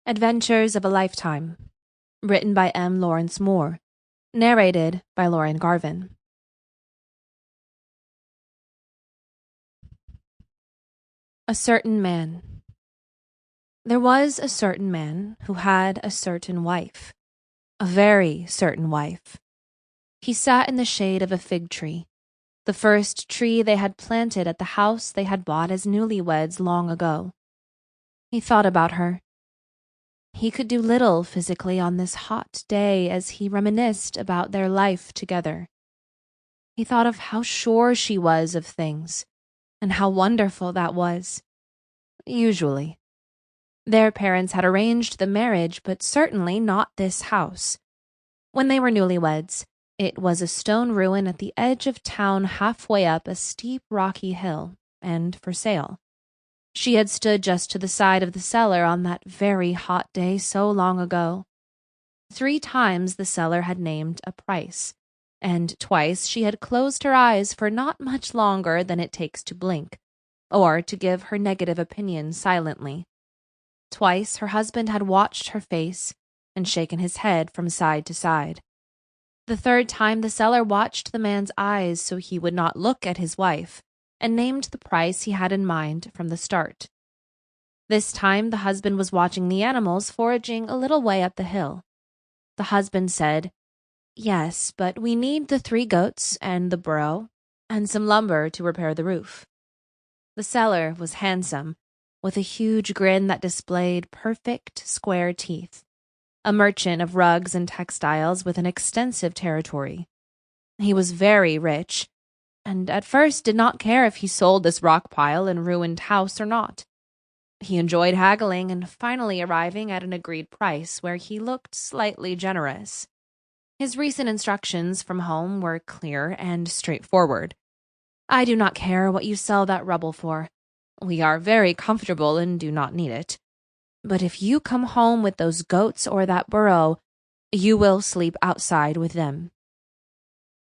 Adventures of a Lifetime. Written by M. Lawrence Moore. Narrated by Lauren Garvin. A Certain Man. There was a certain man who had a certain wife, a very certain wife. He sat in the shade of a fig tree, the first tree they had planted at the house they had bought as newlyweds long ago. He thought about her. He could do little physically on this hot day as he reminisced about their life together. He thought of how sure she was of things, and how wonderful that was. Usually. Their parents had arranged the marriage, but certainly not this house. When they were newlyweds, it was a stone ruin at the edge of town halfway up a steep rocky hill, and for sale. She had stood just to the side of the cellar on that very hot day so long ago. 3 times the seller had named a price, and twice she had closed her eyes for not much longer than it takes to blink, or to give her negative opinion silently. Twice her husband had watched her face and shaken his head from side to side. The 3rd time the seller watched the man's eyes so he would not look at his wife, and named the price he had in mind from the start. This time the husband was watching the animals foraging a little way up the hill. The husband said, "Yes, but we need the 3 goats and the burro and some lumber to repair the roof." The seller was handsome, with a huge grin that displayed perfect square teeth, a merchant of rugs and textiles with an extensive territory. He was very rich, and at first did not care if he sold this rock pile and ruined house or not. He enjoyed haggling and finally arriving at an agreed price where he looked slightly generous. His recent instructions from home were clear and straightforward. "I do not care what you sell that rubble for. We are very comfortable and do not need it. But if you come home with those goats or that burro, you will sleep outside with them."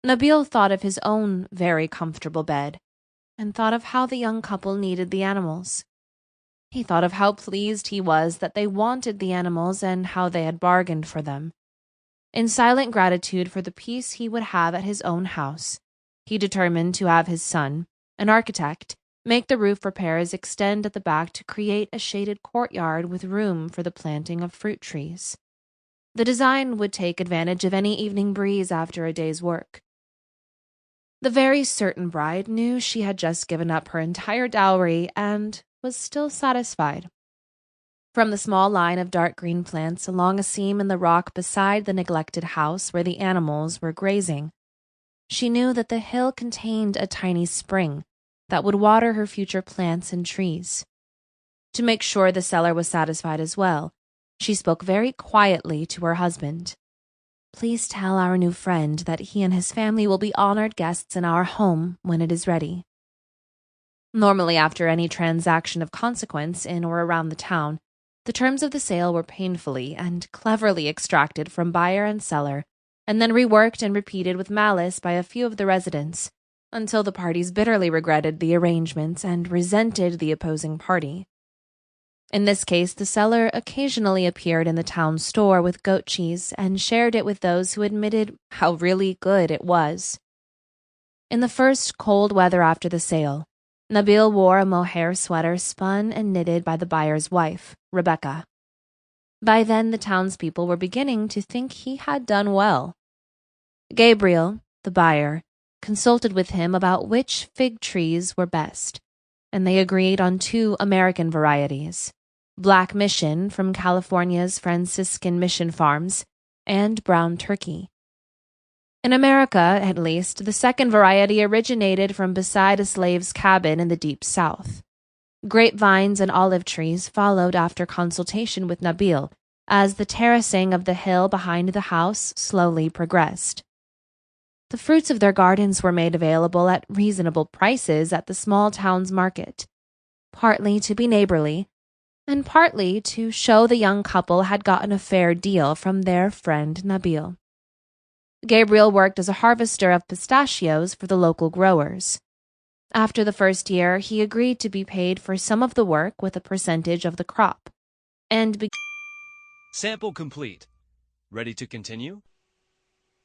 Nabil thought of his own very comfortable bed, and thought of how the young couple needed the animals. He thought of how pleased he was that they wanted the animals and how they had bargained for them. In silent gratitude for the peace he would have at his own house, he determined to have his son, an architect, make the roof repairs extend at the back to create a shaded courtyard with room for the planting of fruit trees. The design would take advantage of any evening breeze after a day's work. The very certain bride knew she had just given up her entire dowry and was still satisfied. From the small line of dark green plants along a seam in the rock beside the neglected house where the animals were grazing, she knew that the hill contained a tiny spring that would water her future plants and trees. To make sure the seller was satisfied as well, she spoke very quietly to her husband. "Please tell our new friend that he and his family will be honored guests in our home when it is ready." Normally, after any transaction of consequence in or around the town, the terms of the sale were painfully and cleverly extracted from buyer and seller, and then reworked and repeated with malice by a few of the residents, until the parties bitterly regretted the arrangements and resented the opposing party. In this case, the seller occasionally appeared in the town store with goat cheese and shared it with those who admitted how really good it was. In the first cold weather after the sale, Nabil wore a mohair sweater spun and knitted by the buyer's wife, Rebecca. By then, the townspeople were beginning to think he had done well. Gabriel, the buyer, consulted with him about which fig trees were best, and they agreed on 2 American varieties: Black Mission from California's Franciscan Mission Farms, and Brown Turkey. In America, at least, the second variety originated from beside a slave's cabin in the deep South. Grapevines and olive trees followed after consultation with Nabil, as the terracing of the hill behind the house slowly progressed. The fruits of their gardens were made available at reasonable prices at the small town's market, partly to be neighborly, and partly to show the young couple had gotten a fair deal from their friend Nabil. Gabriel worked as a harvester of pistachios for the local growers. After the first year, he agreed to be paid for some of the work with a percentage of the crop, and Sample complete. Ready to continue?